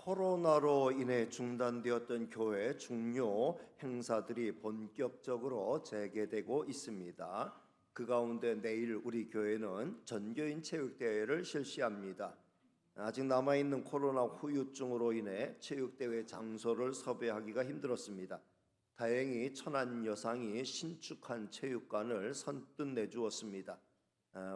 코로나로 인해 중단되었던 교회 중요 행사들이 본격적으로 재개되고 있습니다. 그 가운데 내일 우리 교회는 전교인 체육대회를 실시합니다. 아직 남아있는 코로나 후유증으로 인해 체육대회 장소를 섭외하기가 힘들었습니다. 다행히 천안여상이 신축한 체육관을 선뜻 내주었습니다.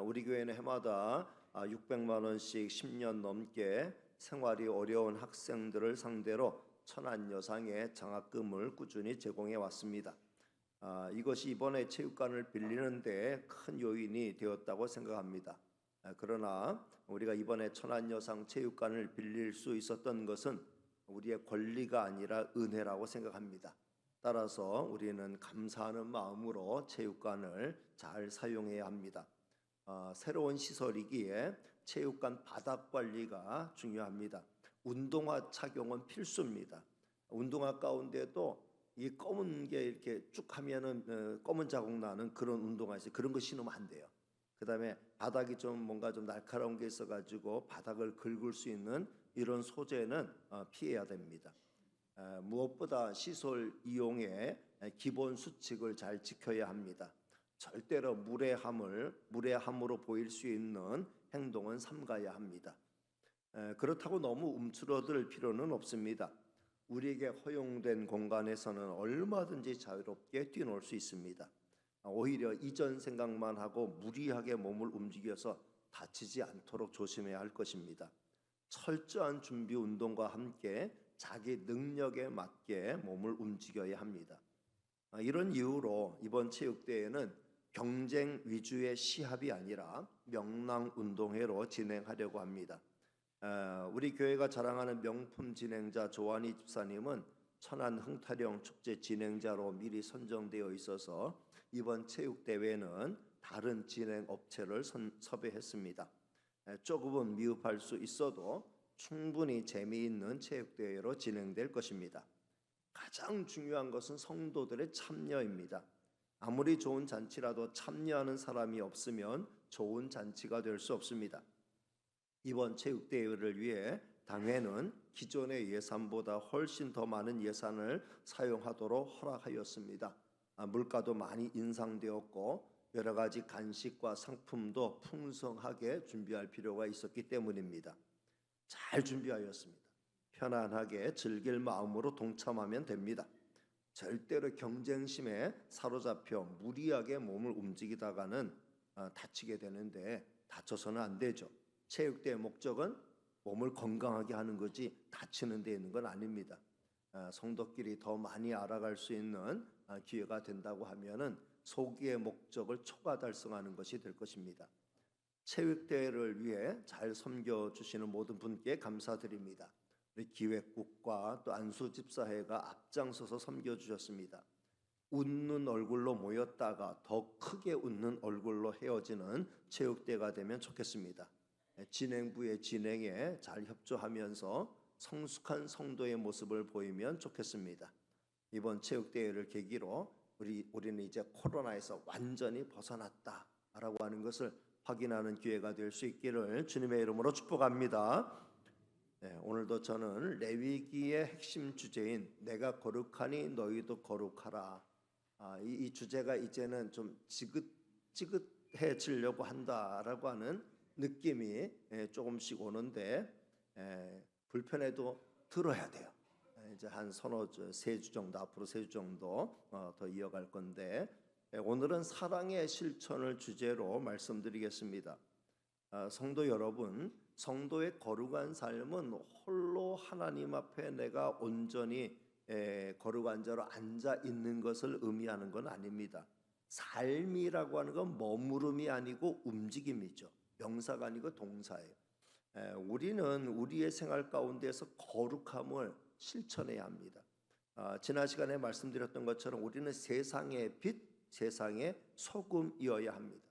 우리 교회는 해마다 600만 원씩 10년 넘게 생활이 어려운 학생들을 상대로 천안여상에 장학금을 꾸준히 제공해 왔습니다. 이것이 이번에 체육관을 빌리는데 큰 요인이 되었다고 생각합니다. 그러나 우리가 이번에 천안여상 체육관을 빌릴 수 있었던 것은 우리의 권리가 아니라 은혜라고 생각합니다. 따라서 우리는 감사하는 마음으로 체육관을 잘 사용해야 합니다. 새로운 시설이기에 체육관 바닥 관리가 중요합니다. 운동화 착용은 필수입니다. 운동화 가운데도 이 검은 게 이렇게 쭉 하면은 검은 자국 나는 그런 운동화 있어요. 그런 거 신으면 안 돼요. 그다음에 바닥이 좀 뭔가 좀 날카로운 게 있어가지고 바닥을 긁을 수 있는 이런 소재는 피해야 됩니다. 무엇보다 시설 이용에 기본 수칙을 잘 지켜야 합니다. 절대로 무례함으로 보일 수 있는 행동은 삼가야 합니다. 그렇다고 너무 움츠러들 필요는 없습니다. 우리에게 허용된 공간에서는 얼마든지 자유롭게 뛰놀 수 있습니다. 오히려 이전 생각만 하고 무리하게 몸을 움직여서 다치지 않도록 조심해야 할 것입니다. 철저한 준비 운동과 함께 자기 능력에 맞게 몸을 움직여야 합니다. 이런 이유로 이번 체육대회는 경쟁 위주의 시합이 아니라 명랑운동회로 진행하려고 합니다. 우리 교회가 자랑하는 명품 진행자 조한희 집사님은 천안 흥타령 축제 진행자로 미리 선정되어 있어서 이번 체육대회는 다른 진행 업체를 섭외했습니다. 조금은 미흡할 수 있어도 충분히 재미있는 체육대회로 진행될 것입니다. 가장 중요한 것은 성도들의 참여입니다. 아무리 좋은 잔치라도 참여하는 사람이 없으면 좋은 잔치가 될 수 없습니다. 이번 체육대회를 위해 당회는 기존의 예산보다 훨씬 더 많은 예산을 사용하도록 허락하였습니다. 물가도 많이 인상되었고 여러 가지 간식과 상품도 풍성하게 준비할 필요가 있었기 때문입니다. 잘 준비하였습니다. 편안하게 즐길 마음으로 동참하면 됩니다. 절대로 경쟁심에 사로잡혀 무리하게 몸을 움직이다가는 다치게 되는데 다쳐서는 안 되죠. 체육대회 목적은 몸을 건강하게 하는 거지 다치는 데 있는 건 아닙니다. 성도끼리 더 많이 알아갈 수 있는 기회가 된다고 하면은 소기의 목적을 초과 달성하는 것이 될 것입니다. 체육대회를 위해 잘 섬겨주시는 모든 분께 감사드립니다. 우리 기획국과 또 안수집사회가 앞장서서 섬겨주셨습니다. 웃는 얼굴로 모였다가 더 크게 웃는 얼굴로 헤어지는 체육대회가 되면 좋겠습니다. 진행부의 진행에 잘 협조하면서 성숙한 성도의 모습을 보이면 좋겠습니다. 이번 체육대회를 계기로 우리는 이제 코로나에서 완전히 벗어났다라고 하는 것을 확인하는 기회가 될 수 있기를 주님의 이름으로 축복합니다. 오늘도 저는 레위기의 핵심 주제인 내가 거룩하니 너희도 거룩하라. 이 주제가 이제는 좀 지긋지긋해지려고 한다라고 하는 느낌이 조금씩 오는데 불편해도 들어야 돼요. 이제 한 세 주 정도 앞으로 3주 정도 더 이어갈 건데 오늘은 사랑의 실천을 주제로 말씀드리겠습니다. 성도 여러분, 성도의 거룩한 삶은 홀로 하나님 앞에 내가 온전히 거룩한 자로 앉아 있는 것을 의미하는 건 아닙니다. 삶이라고 하는 건 머무름이 아니고 움직임이죠. 명사가 아니고 동사예요. 우리는 우리의 생활 가운데서 거룩함을 실천해야 합니다. 지난 시간에 말씀드렸던 것처럼 우리는 세상의 빛, 세상의 소금이어야 합니다.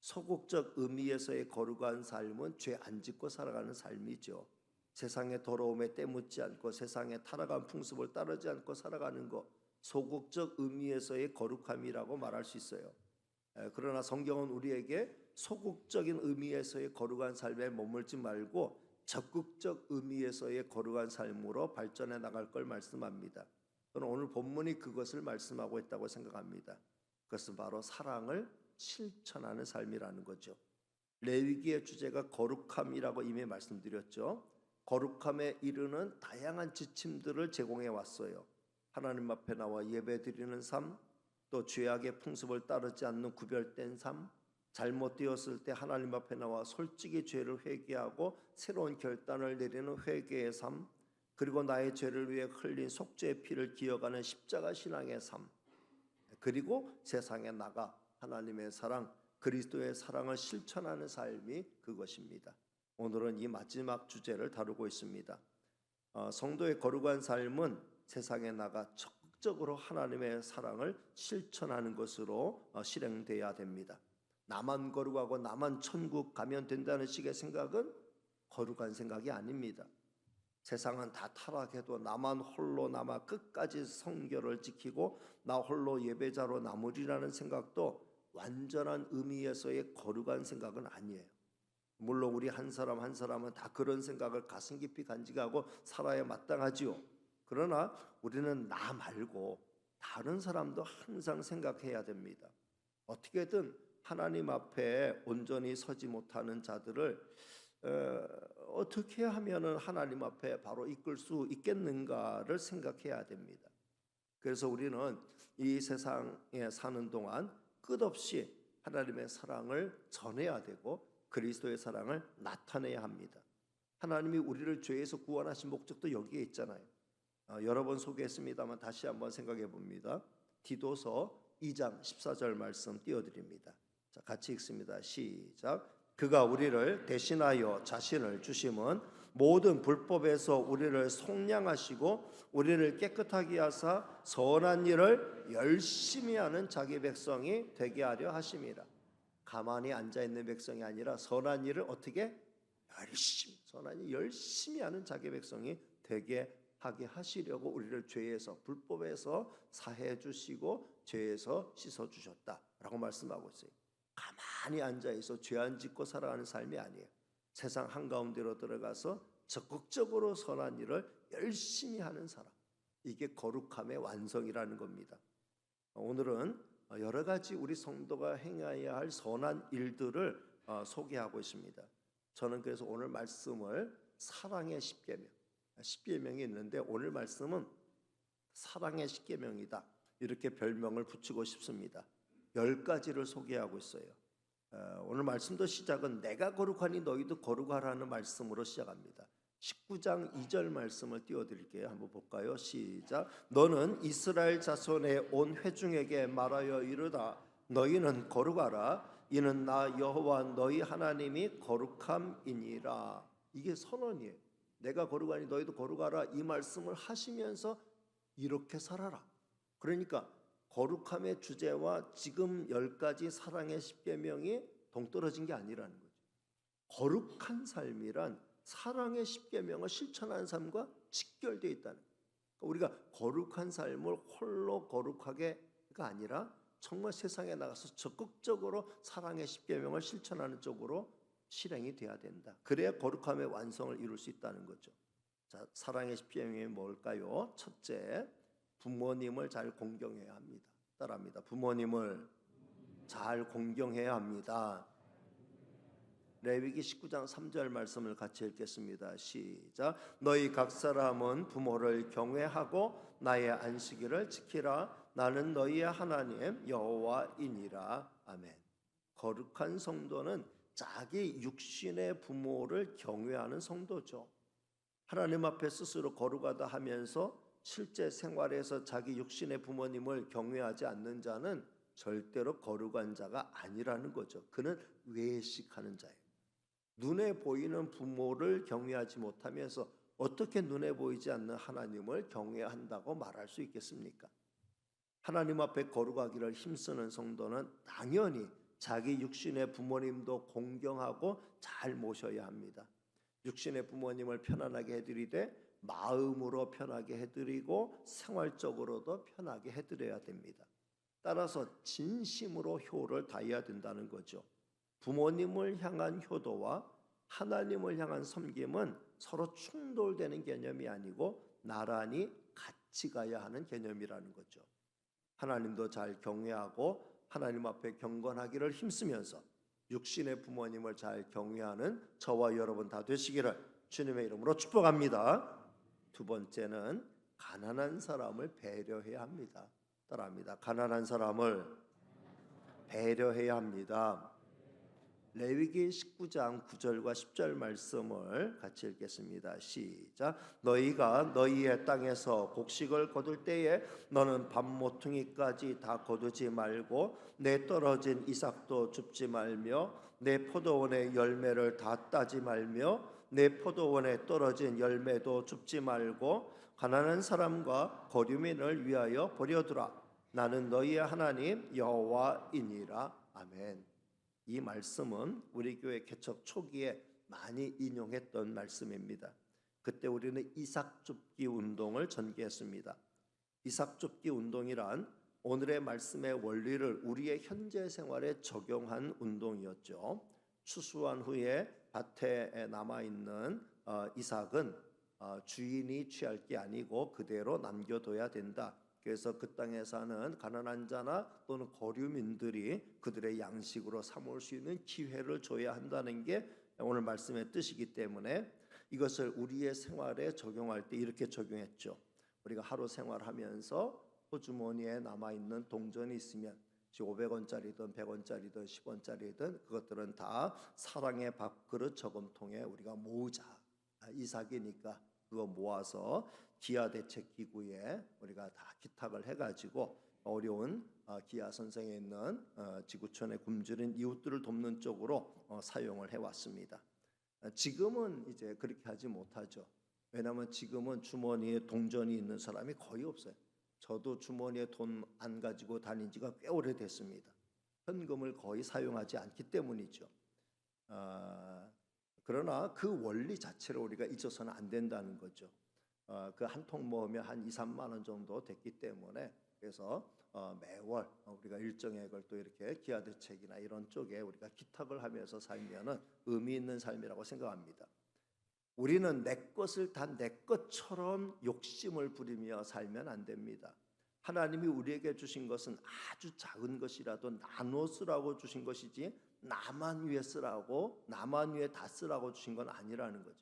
소극적 의미에서의 거룩한 삶은 죄 안 짓고 살아가는 삶이죠. 세상의 더러움에 때묻지 않고 세상의 타락한 풍습을 따르지 않고 살아가는 것, 소극적 의미에서의 거룩함이라고 말할 수 있어요. 그러나 성경은 우리에게 소극적인 의미에서의 거룩한 삶에 머물지 말고 적극적 의미에서의 거룩한 삶으로 발전해 나갈 걸 말씀합니다. 저는 오늘 본문이 그것을 말씀하고 있다고 생각합니다. 그것은 바로 사랑을 실천하는 삶이라는 거죠. 레위기의 주제가 거룩함이라고 이미 말씀드렸죠. 거룩함에 이르는 다양한 지침들을 제공해 왔어요. 하나님 앞에 나와 예배드리는 삶, 또 죄악의 풍습을 따르지 않는 구별된 삶, 잘못되었을 때 하나님 앞에 나와 솔직히 죄를 회개하고 새로운 결단을 내리는 회개의 삶, 그리고 나의 죄를 위해 흘린 속죄의 피를 기억하는 십자가 신앙의 삶, 그리고 세상에 나가 하나님의 사랑, 그리스도의 사랑을 실천하는 삶이 그것입니다. 오늘은 이 마지막 주제를 다루고 있습니다. 성도의 거룩한 삶은 세상에 나가 적극적으로 하나님의 사랑을 실천하는 것으로 실행돼야 됩니다. 나만 거룩하고 나만 천국 가면 된다는 식의 생각은 거룩한 생각이 아닙니다. 세상은 다 타락해도 나만 홀로 남아 끝까지 성결을 지키고 나 홀로 예배자로 남으리라는 생각도 완전한 의미에서의 거룩한 생각은 아니에요. 물론 우리 한 사람 한 사람은 다 그런 생각을 가슴 깊이 간직하고 살아야 마땅하지요. 그러나 우리는 나 말고 다른 사람도 항상 생각해야 됩니다. 어떻게든 하나님 앞에 온전히 서지 못하는 자들을 어떻게 하면은 하나님 앞에 바로 이끌 수 있겠는가를 생각해야 됩니다. 그래서 우리는 이 세상에 사는 동안 끝없이 하나님의 사랑을 전해야 되고 그리스도의 사랑을 나타내야 합니다. 하나님이 우리를 죄에서 구원하신 목적도 여기에 있잖아요. 여러 번 소개했습니다만 다시 한번 생각해 봅니다. 디도서 2장 14절 말씀 띄워드립니다. 자, 같이 읽습니다. 시작. 그가 우리를 대신하여 자신을 주심은 모든 불법에서 우리를 속량하시고 우리를 깨끗하게 하사 선한 일을 열심히 하는 자기 백성이 되게 하려 하심이라. 가만히 앉아있는 백성이 아니라 선한 일을 어떻게? 열심히, 선한 일 열심히 하는 자기 백성이 되게 하게 하시려고 우리를 죄에서 불법에서 사해 주시고 죄에서 씻어 주셨다라고 말씀하고 있어요. 가만히 앉아있어 죄 안 짓고 살아가는 삶이 아니에요. 세상 한가운데로 들어가서 적극적으로 선한 일을 열심히 하는 사람, 이게 거룩함의 완성이라는 겁니다. 오늘은 여러 가지 우리 성도가 행해야 할 선한 일들을 소개하고 있습니다. 저는 그래서 오늘 말씀을 사랑의 십계명, 십계명이 있는데 오늘 말씀은 사랑의 십계명이다, 이렇게 별명을 붙이고 싶습니다. 10가지를 소개하고 있어요. 오늘 말씀도 시작은 내가 거룩하니 너희도 거룩하라는 말씀으로 시작합니다. 19장 2절 말씀을 띄워드릴게요. 한번 볼까요? 시작. 너는 이스라엘 자손의 온 회중에게 말하여 이르다 너희는 거룩하라 이는 나 여호와 너희 하나님이 거룩함이니라. 이게 선언이에요. 내가 거룩하니 너희도 거룩하라, 이 말씀을 하시면서 이렇게 살아라. 그러니까 거룩함의 주제와 지금 10가지 사랑의 십계명이 동떨어진 게 아니라는 거죠. 거룩한 삶이란 사랑의 십계명을 실천하는 삶과 직결되어 있다는 거예요. 우리가 거룩한 삶을 홀로 거룩하게가 아니라 정말 세상에 나가서 적극적으로 사랑의 십계명을 실천하는 쪽으로 실행이 돼야 된다. 그래야 거룩함의 완성을 이룰 수 있다는 거죠. 자, 사랑의 십계명이 뭘까요? 첫째, 부모님을 잘 공경해야 합니다. 따라합니다. 부모님을 잘 공경해야 합니다. 레위기 19장 3절 말씀을 같이 읽겠습니다. 시작. 너희 각 사람은 부모를 경외하고 나의 안식일을 지키라. 나는 너희의 하나님 여호와이니라. 아멘. 거룩한 성도는 자기 육신의 부모를 경외하는 성도죠. 하나님 앞에 스스로 거룩하다 하면서 실제 생활에서 자기 육신의 부모님을 경외하지 않는 자는 절대로 거룩한 자가 아니라는 거죠. 그는 외식하는 자예요. 눈에 보이는 부모를 경외하지 못하면서 어떻게 눈에 보이지 않는 하나님을 경외한다고 말할 수 있겠습니까? 하나님 앞에 거룩하기를 힘쓰는 성도는 당연히 자기 육신의 부모님도 공경하고 잘 모셔야 합니다. 육신의 부모님을 편안하게 해드리되 마음으로 편하게 해드리고 생활적으로도 편하게 해드려야 됩니다. 따라서 진심으로 효를 다해야 된다는 거죠. 부모님을 향한 효도와 하나님을 향한 섬김은 서로 충돌되는 개념이 아니고 나란히 같이 가야 하는 개념이라는 거죠. 하나님도 잘 경외하고 하나님 앞에 경건하기를 힘쓰면서 육신의 부모님을 잘 경외하는 저와 여러분 다 되시기를 주님의 이름으로 축복합니다. 두 번째는 가난한 사람을 배려해야 합니다. 따라합니다. 가난한 사람을 배려해야 합니다. 레위기 19장 9절과 10절 말씀을 같이 읽겠습니다. 시작. 너희가 너희의 땅에서 곡식을 거둘 때에 너는 밤모퉁이까지 다 거두지 말고 내 떨어진 이삭도 줍지 말며 내 포도원의 열매를 다 따지 말며 내 포도원에 떨어진 열매도 줍지 말고 가난한 사람과 거류민을 위하여 버려두라. 나는 너희의 하나님 여호와이니라. 아멘. 이 말씀은 우리 교회 개척 초기에 많이 인용했던 말씀입니다. 그때 우리는 이삭줍기 운동을 전개했습니다. 이삭줍기 운동이란 오늘의 말씀의 원리를 우리의 현재 생활에 적용한 운동이었죠. 추수한 후에 밭에 남아있는 이삭은 주인이 취할 게 아니고 그대로 남겨둬야 된다. 그래서 그 땅에 사는 가난한 자나 또는 거류민들이 그들의 양식으로 삼을 수 있는 기회를 줘야 한다는 게 오늘 말씀의 뜻이기 때문에 이것을 우리의 생활에 적용할 때 이렇게 적용했죠. 우리가 하루 생활하면서 호주머니에 남아있는 동전이 있으면 500원짜리든 100원짜리든 10원짜리든 그것들은 다 사랑의 밥그릇 저금통에 우리가 모으자. 이삭이니까 그거 모아서 기아대책기구에 우리가 다 기탁을 해가지고 어려운 기아 선생에 있는 지구촌에 굶주린 이웃들을 돕는 쪽으로 사용을 해왔습니다. 지금은 이제 그렇게 하지 못하죠. 왜냐하면 지금은 주머니에 동전이 있는 사람이 거의 없어요. 저도 주머니에 돈 안 가지고 다닌 지가 꽤 오래됐습니다. 현금을 거의 사용하지 않기 때문이죠. 그러나 그 원리 자체를 우리가 잊어서는 안 된다는 거죠. 그 한 통 모으면 한 2, 3만 원 정도 됐기 때문에 그래서 매월 우리가 일정액을 또 이렇게 기아대책이나 이런 쪽에 우리가 기탁을 하면서 살면은 의미 있는 삶이라고 생각합니다. 우리는 내 것을 다 내 것처럼 욕심을 부리며 살면 안 됩니다. 하나님이 우리에게 주신 것은 아주 작은 것이라도 나눠 쓰라고 주신 것이지 나만 위해 쓰라고 나만 위해 다 쓰라고 주신 건 아니라는 거죠.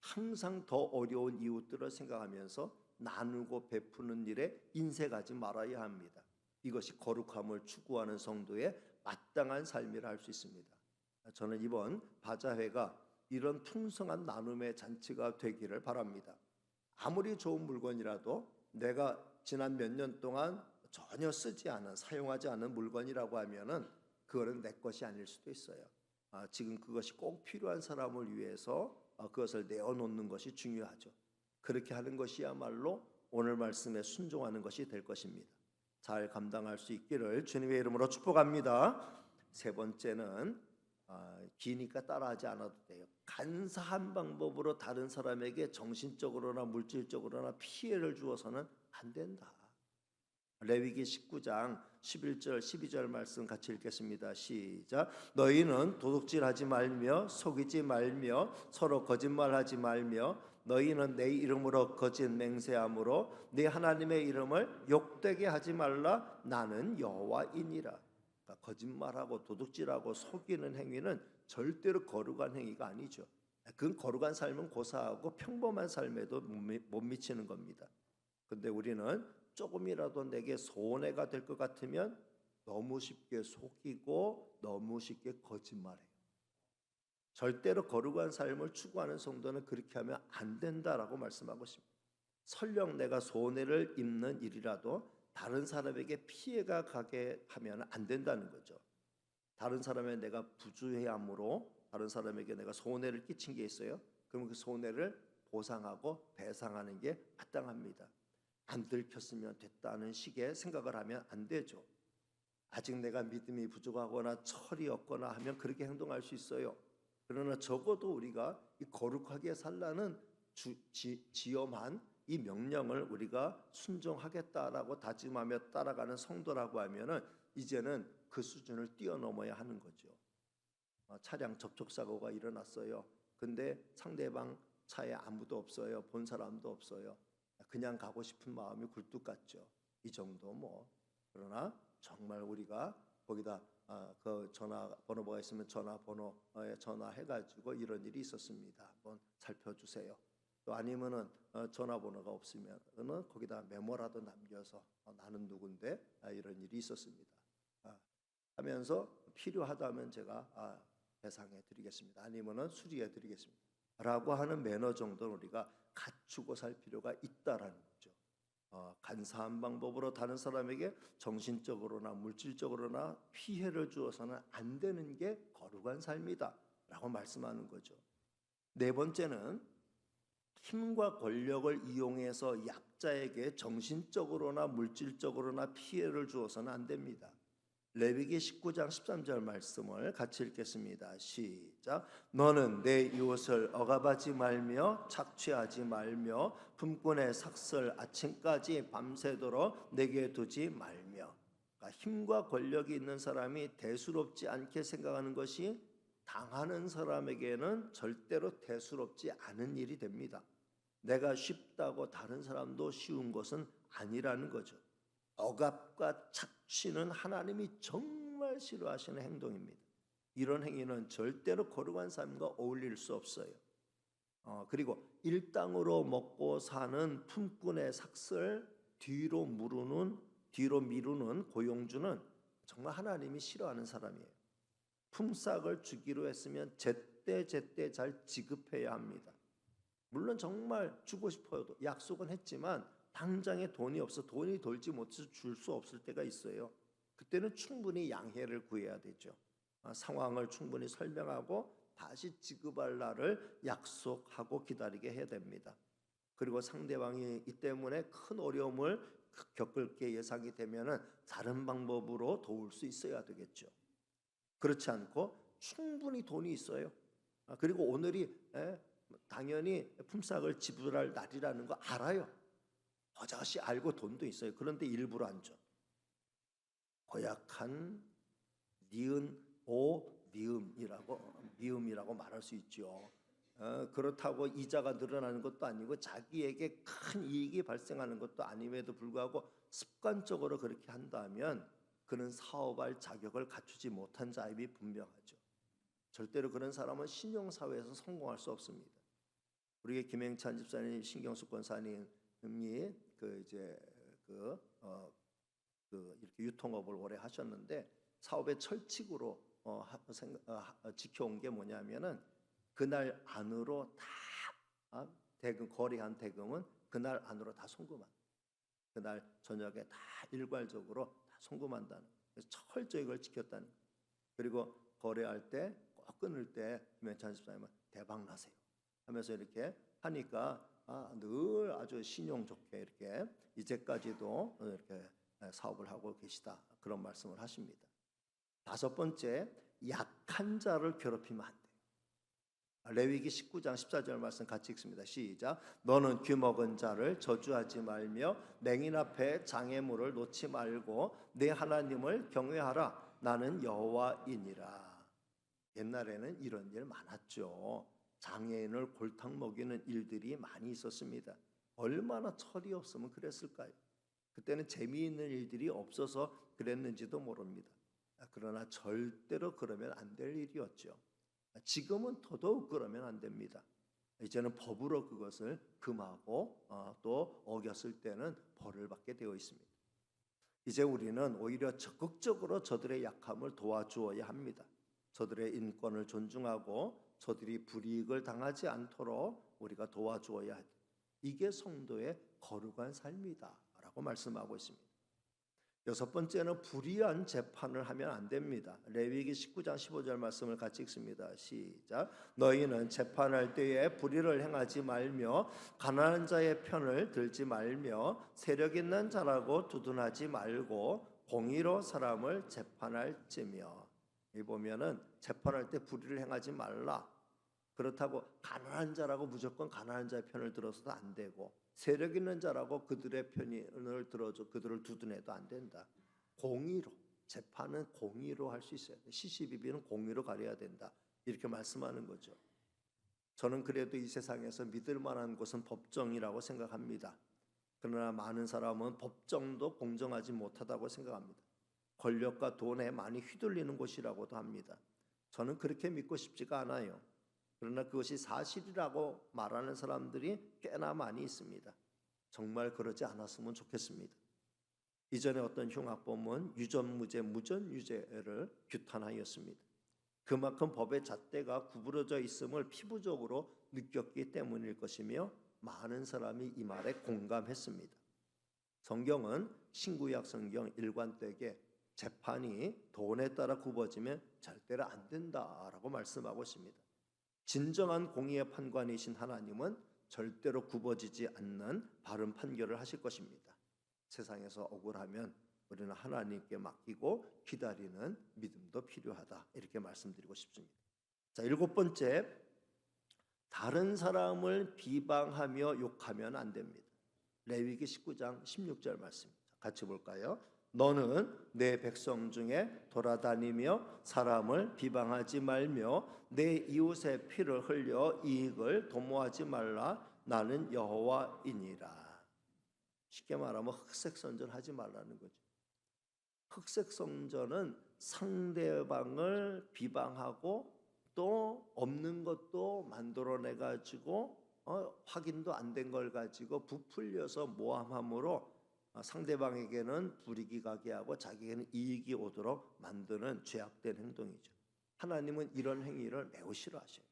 항상 더 어려운 이웃들을 생각하면서 나누고 베푸는 일에 인색하지 말아야 합니다. 이것이 거룩함을 추구하는 성도의 마땅한 삶이라 할 수 있습니다. 저는 이번 바자회가 이런 풍성한 나눔의 잔치가 되기를 바랍니다. 아무리 좋은 물건이라도 내가 지난 몇 년 동안 전혀 쓰지 않은 사용하지 않은 물건이라고 하면은 그거는 내 것이 아닐 수도 있어요. 지금 그것이 꼭 필요한 사람을 위해서 그것을 내어놓는 것이 중요하죠. 그렇게 하는 것이야말로 오늘 말씀에 순종하는 것이 될 것입니다. 잘 감당할 수 있기를 주님의 이름으로 축복합니다. 세 번째는 기니까 따라하지 않아도 돼요. 간사한 방법으로 다른 사람에게 정신적으로나 물질적으로나 피해를 주어서는 안 된다. 레위기 19장 11절 12절 말씀 같이 읽겠습니다. 시작. 너희는 도둑질하지 말며 속이지 말며 서로 거짓말하지 말며 너희는 내 이름으로 거짓 맹세함으로 네 하나님의 이름을 욕되게 하지 말라. 나는 여호와이니라. 그러니까 거짓말하고 도둑질하고 속이는 행위는 절대로 거룩한 행위가 아니죠. 그건 거룩한 삶은 고사하고 평범한 삶에도 못 미치는 겁니다. 근데 우리는 조금이라도 내게 손해가 될 것 같으면 너무 쉽게 속이고 너무 쉽게 거짓말해요. 절대로 거룩한 삶을 추구하는 성도는 그렇게 하면 안 된다라고 말씀하고 싶습니다. 설령 내가 손해를 입는 일이라도 다른 사람에게 피해가 가게 하면 안 된다는 거죠. 다른 사람의 내가 부주의함으로 다른 사람에게 내가 손해를 끼친 게 있어요. 그러면 그 손해를 보상하고 배상하는 게 마땅합니다. 안 들켰으면 됐다는 식의 생각을 하면 안 되죠. 아직 내가 믿음이 부족하거나 철이 없거나 하면 그렇게 행동할 수 있어요. 그러나 적어도 우리가 이 거룩하게 살라는 지엄한 이 명령을 우리가 순종하겠다라고 다짐하며 따라가는 성도라고 하면은 이제는 그 수준을 뛰어넘어야 하는 거죠. 차량 접촉사고가 일어났어요. 근데 상대방 차에 아무도 없어요. 본 사람도 없어요. 그냥 가고 싶은 마음이 굴뚝 같죠. 이 정도 뭐. 그러나 정말 우리가 거기다 그 전화번호가 있으면 전화번호에 전화해가지고 이런 일이 있었습니다. 한번 살펴주세요. 또 아니면은 전화번호가 없으면은 거기다 메모라도 남겨서 나는 누군데 이런 일이 있었습니다. 하면서 필요하다면 제가 배상해 드리겠습니다. 아니면은 수리해 드리겠습니다. 라고 하는 매너 정도는 우리가 갖추고 살 필요가 있다라는 거죠. 간사한 방법으로 다른 사람에게 정신적으로나 물질적으로나 피해를 주어서는 안 되는 게 거룩한 삶이다 라고 말씀하는 거죠. 네 번째는 힘과 권력을 이용해서 약자에게 정신적으로나 물질적으로나 피해를 주어서는 안 됩니다. 레위기 19장 13절 말씀을 같이 읽겠습니다. 시작. 너는 내 이웃을 억압하지 말며 착취하지 말며 품꾼의 삭슬 아침까지 밤새도록 내게 두지 말며. 그러니까 힘과 권력이 있는 사람이 대수롭지 않게 생각하는 것이 당하는 사람에게는 절대로 대수롭지 않은 일이 됩니다. 내가 쉽다고 다른 사람도 쉬운 것은 아니라는 거죠. 억압과 착취는 하나님이 정말 싫어하시는 행동입니다. 이런 행위는 절대로 거룩한 삶과 어울릴 수 없어요. 그리고 일당으로 먹고 사는 품꾼의 삭슬 뒤로 미루는 고용주는 정말 하나님이 싫어하는 사람이에요. 품삯을 주기로 했으면 제때 잘 지급해야 합니다. 물론 정말 주고 싶어도 약속은 했지만 당장에 돈이 없어 돈이 돌지 못해서 줄 수 없을 때가 있어요. 그때는 충분히 양해를 구해야 되죠. 상황을 충분히 설명하고 다시 지급할 날을 약속하고 기다리게 해야 됩니다. 그리고 상대방이 이 때문에 큰 어려움을 겪을 게 예상이 되면은 다른 방법으로 도울 수 있어야 되겠죠. 그렇지 않고 충분히 돈이 있어요. 그리고 오늘이 당연히 품삯을 지불할 날이라는 거 알아요. 버젓이 알고 돈도 있어요. 그런데 일부러 안 줘. 고약한 미음이라고 말할 수 있죠. 그렇다고 이자가 늘어나는 것도 아니고 자기에게 큰 이익이 발생하는 것도 아님에도 불구하고 습관적으로 그렇게 한다면 그는 사업할 자격을 갖추지 못한 자임이 분명하죠. 절대로 그런 사람은 신용사회에서 성공할 수 없습니다. 우리의 김행찬 집사님, 신경숙 권사님이 이렇게 유통업을 오래 하셨는데 사업의 철칙으로 지켜온 게 뭐냐면은 그날 안으로 다 거래한 대금은 그날 안으로 다 송금한. 그날 저녁에 다 일괄적으로 다 송금한다는. 그래서 철저히 그걸 지켰다는. 그리고 거래할 때 꼭 끊을 때 김행찬 집사님은 대박 나세요 하면서 이렇게 하니까 늘 아주 신용 좋게 이렇게 이제까지도 이렇게 사업을 하고 계시다 그런 말씀을 하십니다. 다섯 번째, 약한 자를 괴롭히면 안 돼요. 레위기 19장 14절 말씀 같이 읽습니다. 시작. 너는 귀먹은 자를 저주하지 말며 맹인 앞에 장애물을 놓지 말고 내 하나님을 경외하라. 나는 여호와이니라. 옛날에는 이런 일 많았죠. 장애인을 골탕 먹이는 일들이 많이 있었습니다. 얼마나 철이 없으면 그랬을까요? 그때는 재미있는 일들이 없어서 그랬는지도 모릅니다. 그러나 절대로 그러면 안 될 일이었죠. 지금은 더더욱 그러면 안 됩니다. 이제는 법으로 그것을 금하고 또 어겼을 때는 벌을 받게 되어 있습니다. 이제 우리는 오히려 적극적으로 저들의 약함을 도와주어야 합니다. 저들의 인권을 존중하고 저들이 불이익을 당하지 않도록 우리가 도와주어야 합니다. 이게 성도의 거룩한 삶이다 라고 말씀하고 있습니다. 여섯 번째는 불의한 재판을 하면 안 됩니다. 레위기 19장 15절 말씀을 같이 읽습니다. 시작. 너희는 재판할 때에 불의를 행하지 말며 가난한 자의 편을 들지 말며 세력 있는 자라고 두둔하지 말고 공의로 사람을 재판할지며. 이 보면은 재판할 때 불의를 행하지 말라. 그렇다고 가난한 자라고 무조건 가난한 자의 편을 들어서도 안 되고 세력 있는 자라고 그들의 편을 들어줘 그들을 두둔해도 안 된다. 공의로 재판은 공의로 할 수 있어야 돼. 시시비비는 공의로 가려야 된다. 이렇게 말씀하는 거죠. 저는 그래도 이 세상에서 믿을 만한 곳은 법정이라고 생각합니다. 그러나 많은 사람은 법정도 공정하지 못하다고 생각합니다. 권력과 돈에 많이 휘둘리는 곳이라고도 합니다. 저는 그렇게 믿고 싶지가 않아요. 그러나 그것이 사실이라고 말하는 사람들이 꽤나 많이 있습니다. 정말 그러지 않았으면 좋겠습니다. 이전에 어떤 흉악범은 유전무죄, 무전유죄를 규탄하였습니다. 그만큼 법의 잣대가 구부러져 있음을 피부적으로 느꼈기 때문일 것이며 많은 사람이 이 말에 공감했습니다. 성경은 신구약 성경 일관되게 재판이 돈에 따라 굽어지면 절대로 안 된다라고 말씀하고 있습니다. 진정한 공의의 판관이신 하나님은 절대로 굽어지지 않는 바른 판결을 하실 것입니다. 세상에서 억울하면 우리는 하나님께 맡기고 기다리는 믿음도 필요하다, 이렇게 말씀드리고 싶습니다. 자, 7번째, 다른 사람을 비방하며 욕하면 안 됩니다. 레위기 19장 16절 말씀입니다. 같이 볼까요? 너는 내 백성 중에 돌아다니며 사람을 비방하지 말며 내 이웃의 피를 흘려 이익을 도모하지 말라. 나는 여호와이니라. 쉽게 말하면 흑색선전 하지 말라는 거죠. 흑색선전은 상대방을 비방하고 또 없는 것도 만들어내 가지고 확인도 안 된 걸 가지고 부풀려서 모함함으로 상대방에게는 불이익이 가게 하고 자기에게는 이익이 오도록 만드는 죄악된 행동이죠. 하나님은 이런 행위를 매우 싫어하셔요.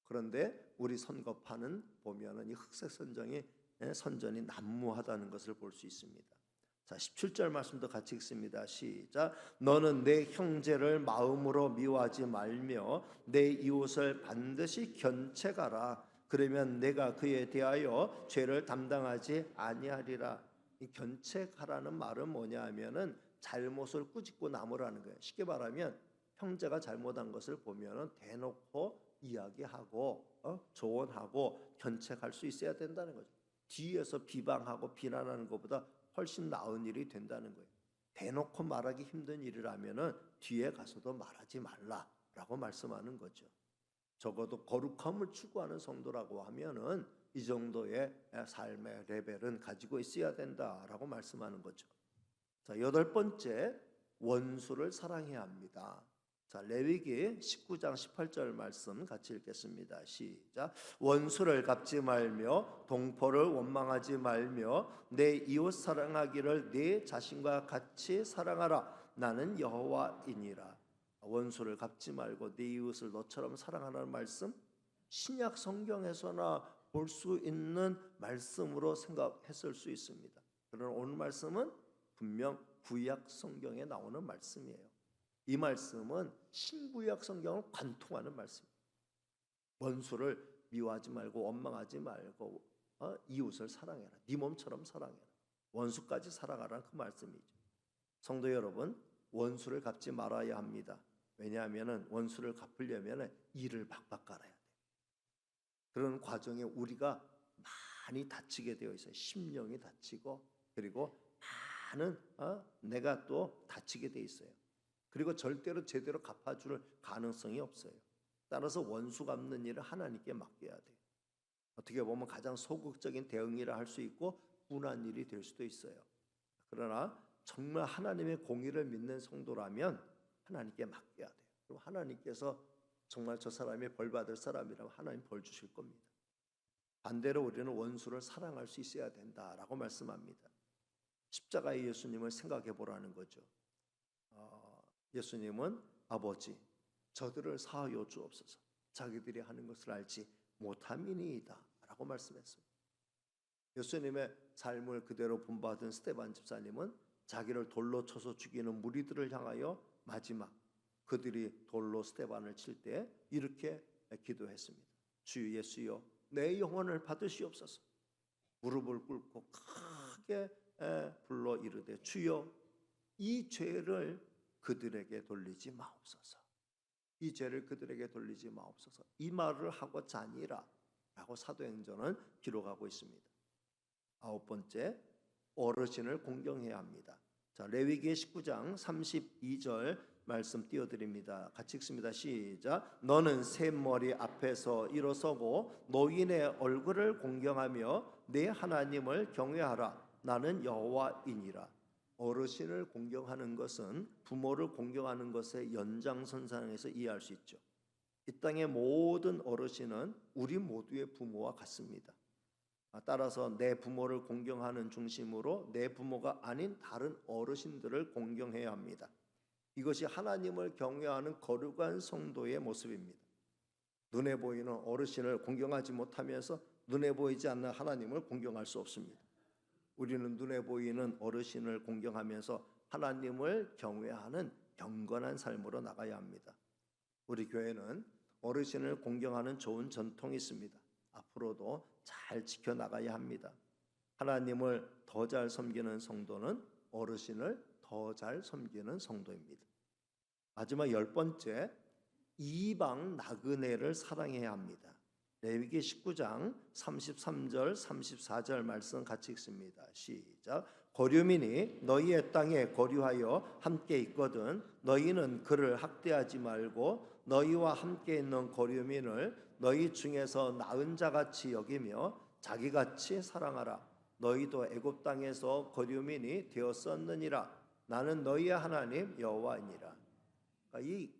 그런데 우리 선거판은 보면은 이 흑색 선전이 난무하다는 것을 볼 수 있습니다. 자, 17절 말씀도 같이 읽습니다. 시작. 너는 내 형제를 마음으로 미워하지 말며 내 이웃을 반드시 견책하라. 그러면 내가 그에 대하여 죄를 담당하지 아니하리라. 이 견책하라는 말은 뭐냐 하면은 잘못을 꾸짖고 나무라는 거예요. 쉽게 말하면 형제가 잘못한 것을 보면은 대놓고 이야기하고 조언하고 견책할 수 있어야 된다는 거죠. 뒤에서 비방하고 비난하는 것보다 훨씬 나은 일이 된다는 거예요. 대놓고 말하기 힘든 일이라면은 뒤에 가서도 말하지 말라라고 말씀하는 거죠. 적어도 거룩함을 추구하는 성도라고 하면은 이 정도의 삶의 레벨은 가지고 있어야 된다라고 말씀하는 거죠. 자, 8번째, 원수를 사랑해야 합니다. 자, 레위기 19장 18절 말씀 같이 읽겠습니다. 시작. 원수를 갚지 말며 동포를 원망하지 말며 내 이웃 사랑하기를 네 자신과 같이 사랑하라. 나는 여호와이니라. 원수를 갚지 말고 네 이웃을 너처럼 사랑하라는 말씀, 신약 성경에서나 볼 수 있는 말씀으로 생각했을 수 있습니다. 그러나 오늘 말씀은 분명 구약 성경에 나오는 말씀이에요. 이 말씀은 신구약 성경을 관통하는 말씀입니다. 원수를 미워하지 말고 원망하지 말고 이웃을 사랑해라. 네 몸처럼 사랑해라. 원수까지 사랑하라는 그 말씀이죠. 성도 여러분, 원수를 갚지 말아야 합니다. 왜냐하면 원수를 갚으려면 이를 박박 깔아야 돼요. 그런 과정에 우리가 많이 다치게 되어 있어요. 심령이 다치고 그리고 많은 내가 또 다치게 되어 있어요. 그리고 절대로 제대로 갚아줄 가능성이 없어요. 따라서 원수 갚는 일을 하나님께 맡겨야 돼요. 어떻게 보면 가장 소극적인 대응이라 할 수 있고 분한 일이 될 수도 있어요. 그러나 정말 하나님의 공의를 믿는 성도라면 하나님께 맡겨야 돼요. 그럼 하나님께서 정말 저 사람이 벌 받을 사람이라면 하나님 벌 주실 겁니다. 반대로 우리는 원수를 사랑할 수 있어야 된다라고 말씀합니다. 십자가의 예수님을 생각해 보라는 거죠. 예수님은 아버지, 저들을 사하여 주옵소서. 자기들이 하는 것을 알지 못함이니이다 라고 말씀했습니다. 예수님의 삶을 그대로 본받은 스데반 집사님은 자기를 돌로 쳐서 죽이는 무리들을 향하여 마지막 그들이 돌로 스데반을 칠 때 이렇게 기도했습니다. 주 예수여, 내 영혼을 받으시옵소서. 무릎을 꿇고 크게 불러 이르되 주여, 이 죄를 그들에게 돌리지 마옵소서. 이 죄를 그들에게 돌리지 마옵소서. 이 말을 하고자 하니라 라고 사도행전은 기록하고 있습니다. 9번째, 어르신을 공경해야 합니다. 자, 레위기 19장 32절 말씀 띄워드립니다. 같이 읽습니다. 시작. 너는 샘머리 앞에서 일어서고 노인의 얼굴을 공경하며 내 하나님을 경외하라. 나는 여호와이니라. 어르신을 공경하는 것은 부모를 공경하는 것의 연장선상에서 이해할 수 있죠. 이 땅의 모든 어르신은 우리 모두의 부모와 같습니다. 따라서 내 부모를 공경하는 중심으로 내 부모가 아닌 다른 어르신들을 공경해야 합니다. 이것이 하나님을 경외하는 거룩한 성도의 모습입니다. 눈에 보이는 어르신을 공경하지 못하면서 눈에 보이지 않는 하나님을 공경할 수 없습니다. 우리는 눈에 보이는 어르신을 공경하면서 하나님을 경외하는 경건한 삶으로 나가야 합니다. 우리 교회는 어르신을 공경하는 좋은 전통이 있습니다. 앞으로도 잘 지켜나가야 합니다. 하나님을 더 잘 섬기는 성도는 어르신을 더 잘 섬기는 성도입니다. 마지막 10번째, 이방 나그네를 사랑해야 합니다. 레위기 19장 33절 34절 말씀 같이 읽습니다. 시작. 거류민이 너희의 땅에 거류하여 함께 있거든 너희는 그를 학대하지 말고 너희와 함께 있는 거류민을 너희 중에서 나은 자같이 여기며 자기같이 사랑하라. 너희도 애굽 땅에서 거류민이 되었었느니라. 나는 너희의 하나님 여호와이니라. 그러니까 이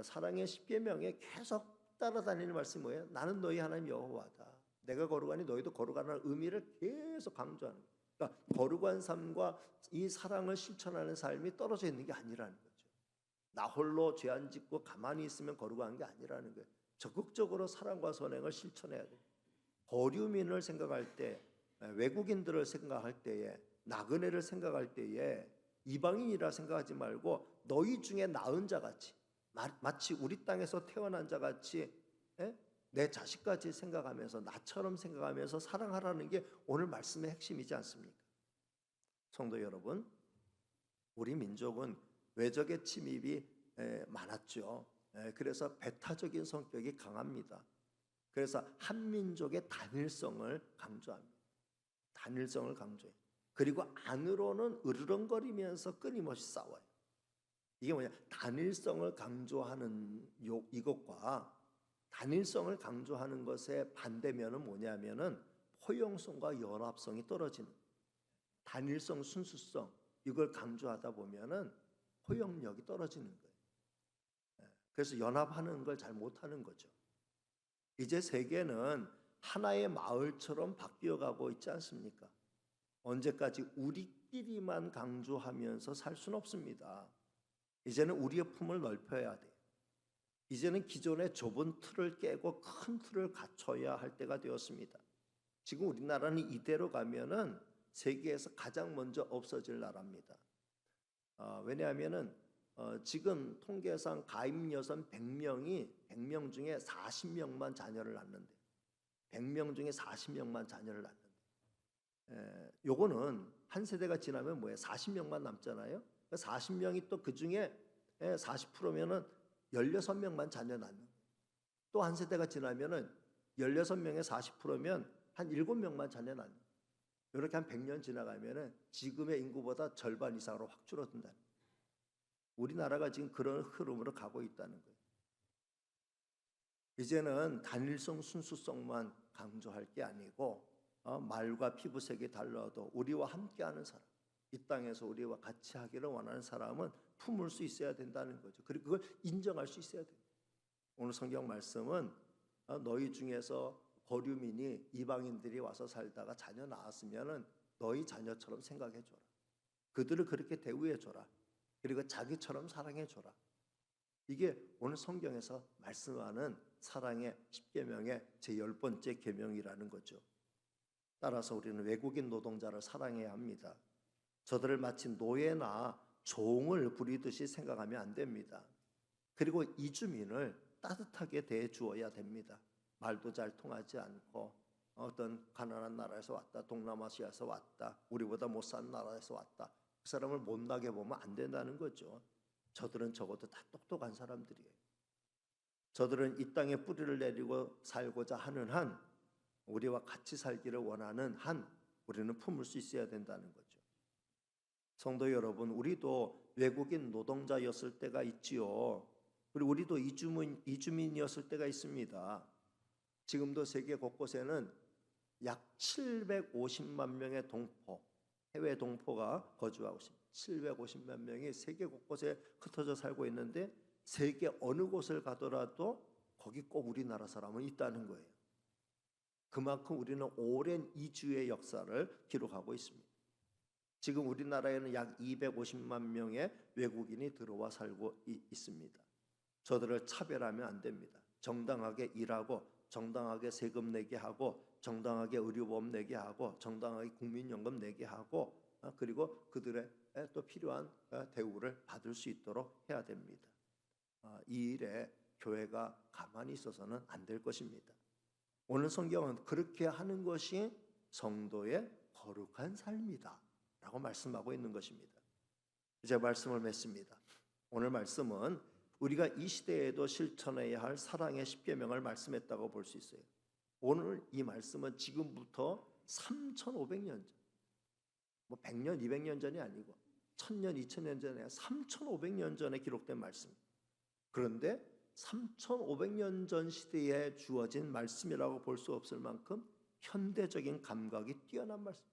사랑의 십계명에 계속 따라다니는 말씀이 뭐예요? 나는 너희 하나님 여호와다. 내가 거룩하니 너희도 거룩하라는 의미를 계속 강조하는 거예요. 그러니까 거룩한 삶과 이 사랑을 실천하는 삶이 떨어져 있는 게 아니라는 거죠. 나 홀로 죄 안 짓고 가만히 있으면 거룩한 게 아니라는 거예요. 적극적으로 사랑과 선행을 실천해야 돼요. 거류민을 생각할 때, 외국인들을 생각할 때에, 나그네를 생각할 때에 이방인이라 생각하지 말고 너희 중에 나은 자같이, 마치 우리 땅에서 태어난 자같이 내 자식까지 생각하면서 나처럼 생각하면서 사랑하라는 게 오늘 말씀의 핵심이지 않습니까? 성도 여러분, 우리 민족은 외적의 침입이 많았죠. 그래서 배타적인 성격이 강합니다. 그래서 한민족의 단일성을 강조합니다. 단일성을 강조해요. 그리고 안으로는 으르렁거리면서 끊임없이 싸워요. 이게 뭐냐? 단일성을 강조하는 이것과 단일성을 강조하는 것의 반대면은 뭐냐면은 포용성과 연합성이 떨어지는, 단일성, 순수성 이걸 강조하다 보면은 포용력이 떨어지는 거예요. 그래서 연합하는 걸 잘 못하는 거죠. 이제 세계는 하나의 마을처럼 바뀌어가고 있지 않습니까? 언제까지 우리끼리만 강조하면서 살 수는 없습니다. 이제는 우리의 품을 넓혀야 돼요. 이제는 기존의 좁은 틀을 깨고 큰 틀을 갖춰야 할 때가 되었습니다. 지금 우리나라는 이대로 가면은 세계에서 가장 먼저 없어질 나라입니다. 왜냐하면은 지금 통계상 가임 여성 100명 중에 40명만 자녀를 낳는데, 100명 중에 40명만 자녀를 낳는데, 요거는 한 세대가 지나면 뭐예요? 40명만 남잖아요. 40명이 또 그 중에 40%면은 16명만 자녀 낳는. 또 한 세대가 지나면은 16명의 40%면 한 7명만 자녀 낳는. 이렇게 한 100년 지나가면은 지금의 인구보다 절반 이상으로 확 줄어든다는 거예요. 우리나라가 지금 그런 흐름으로 가고 있다는 거예요. 이제는 단일성, 순수성만 강조할 게 아니고 말과 피부색이 달라도 우리와 함께하는 사람, 이 땅에서 우리와 같이 하기를 원하는 사람은 품을 수 있어야 된다는 거죠. 그리고 그걸 인정할 수 있어야 돼요. 오늘 성경 말씀은 너희 중에서 거류민이 이방인들이 와서 살다가 자녀 낳았으면은 너희 자녀처럼 생각해 줘라. 그들을 그렇게 대우해 줘라. 그리고 자기처럼 사랑해 줘라. 이게 오늘 성경에서 말씀하는 사랑의 10계명의 제 10번째 계명이라는 거죠. 따라서 우리는 외국인 노동자를 사랑해야 합니다. 저들을 마치 노예나 종을 부리듯이 생각하면 안 됩니다. 그리고 이주민을 따뜻하게 대해 주어야 됩니다. 말도 잘 통하지 않고 어떤 가난한 나라에서 왔다, 동남아시아에서 왔다, 우리보다 못 사는 나라에서 왔다, 그 사람을 못나게 보면 안 된다는 거죠. 저들은 적어도 다 똑똑한 사람들이에요. 저들은 이 땅에 뿌리를 내리고 살고자 하는 한, 우리와 같이 살기를 원하는 한, 우리는 품을 수 있어야 된다는 거죠. 성도 여러분, 우리도 외국인 노동자였을 때가 있지요. 그리고 우리도 이주민이었을 때가 있습니다. 지금도 세계 곳곳에는 약 750만 명의 동포, 해외 동포가 거주하고 있습니다. 750만 명이 세계 곳곳에 흩어져 살고 있는데 세계 어느 곳을 가더라도 거기 꼭 우리나라 사람은 있다는 거예요. 그만큼 우리는 오랜 이주의 역사를 기록하고 있습니다. 지금 우리나라에는 약 250만 명의 외국인이 들어와 살고 있습니다. 저들을 차별하면 안 됩니다. 정당하게 일하고 정당하게 세금 내게 하고 정당하게 의료보험 내게 하고 정당하게 국민연금 내게 하고 그리고 그들의 또 필요한 대우를 받을 수 있도록 해야 됩니다. 이 일에 교회가 가만히 있어서는 안 될 것입니다. 오늘 성경은 그렇게 하는 것이 성도의 거룩한 삶이다 라고 말씀하고 있는 것입니다. 이제 말씀을 맺습니다. 오늘 말씀은 우리가 이 시대에도 실천해야 할 사랑의 십계명을 말씀했다고 볼 수 있어요. 오늘 이 말씀은 지금부터 3,500년 전, 100년, 200년 전이 아니고 1000년, 2000년 전에 3,500년 전에 기록된 말씀. 그런데 3,500년 전 시대에 주어진 말씀이라고 볼 수 없을 만큼 현대적인 감각이 뛰어난 말씀.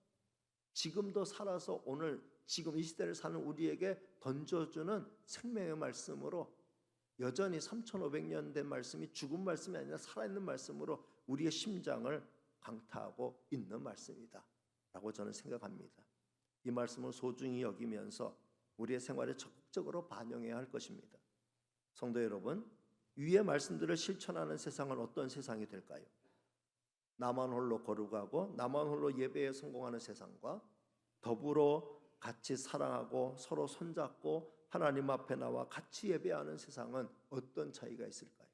지금도 살아서 오늘 지금 이 시대를 사는 우리에게 던져주는 생명의 말씀으로 여전히 3,500년 된 말씀이 죽은 말씀이 아니라 살아있는 말씀으로 우리의 심장을 강타하고 있는 말씀이다 라고 저는 생각합니다. 이 말씀을 소중히 여기면서 우리의 생활에 적극적으로 반영해야 할 것입니다. 성도 여러분, 위의 말씀들을 실천하는 세상은 어떤 세상이 될까요? 나만 홀로 거룩하고 나만 홀로 예배에 성공하는 세상과 더불어 같이 사랑하고 서로 손잡고 하나님 앞에 나와 같이 예배하는 세상은 어떤 차이가 있을까요?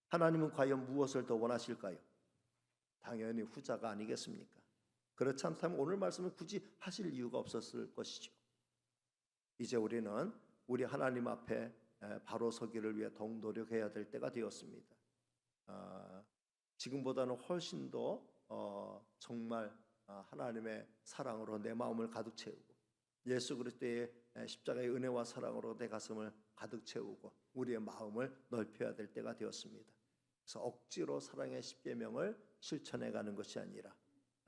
하나님은 과연 무엇을 더 원하실까요? 당연히 후자가 아니겠습니까? 그렇지 않다면 오늘 말씀을 굳이 하실 이유가 없었을 것이죠. 이제 우리는 우리 하나님 앞에 바로 서기를 위해 더욱 노력해야 될 때가 되었습니다. 지금보다는 훨씬 더 정말 하나님의 사랑으로 내 마음을 가득 채우고 예수 그리스도의 십자가의 은혜와 사랑으로 내 가슴을 가득 채우고 우리의 마음을 넓혀야 될 때가 되었습니다. 그래서 억지로 사랑의 십계명을 실천해가는 것이 아니라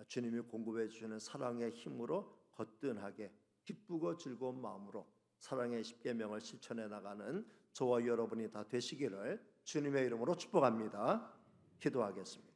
주님이 공급해 주시는 사랑의 힘으로 거뜬하게 기쁘고 즐거운 마음으로 사랑의 십계명을 실천해 나가는 저와 여러분이 다 되시기를 주님의 이름으로 축복합니다. 기도하겠습니다.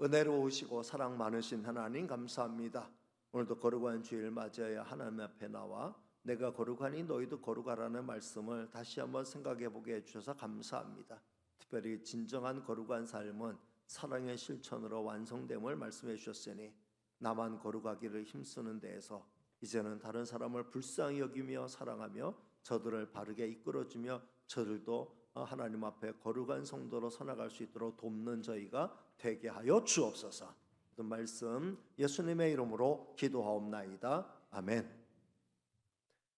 은혜로우시고 사랑 많으신 하나님 감사합니다. 오늘도 거룩한 주일 맞이하여 하나님 앞에 나와 내가 거룩하니 너희도 거룩하라는 말씀을 다시 한번 생각해 보게 해주셔서 감사합니다. 특별히 진정한 거룩한 삶은 사랑의 실천으로 완성됨을 말씀해 주셨으니 나만 거룩하기를 힘쓰는 데에서 이제는 다른 사람을 불쌍히 여기며 사랑하며 저들을 바르게 이끌어주며 저들도 하나님 앞에 거룩한 성도로 서나갈 수 있도록 돕는 저희가 되게 하여 주옵소서. 말씀 예수님의 이름으로 기도하옵나이다. 아멘.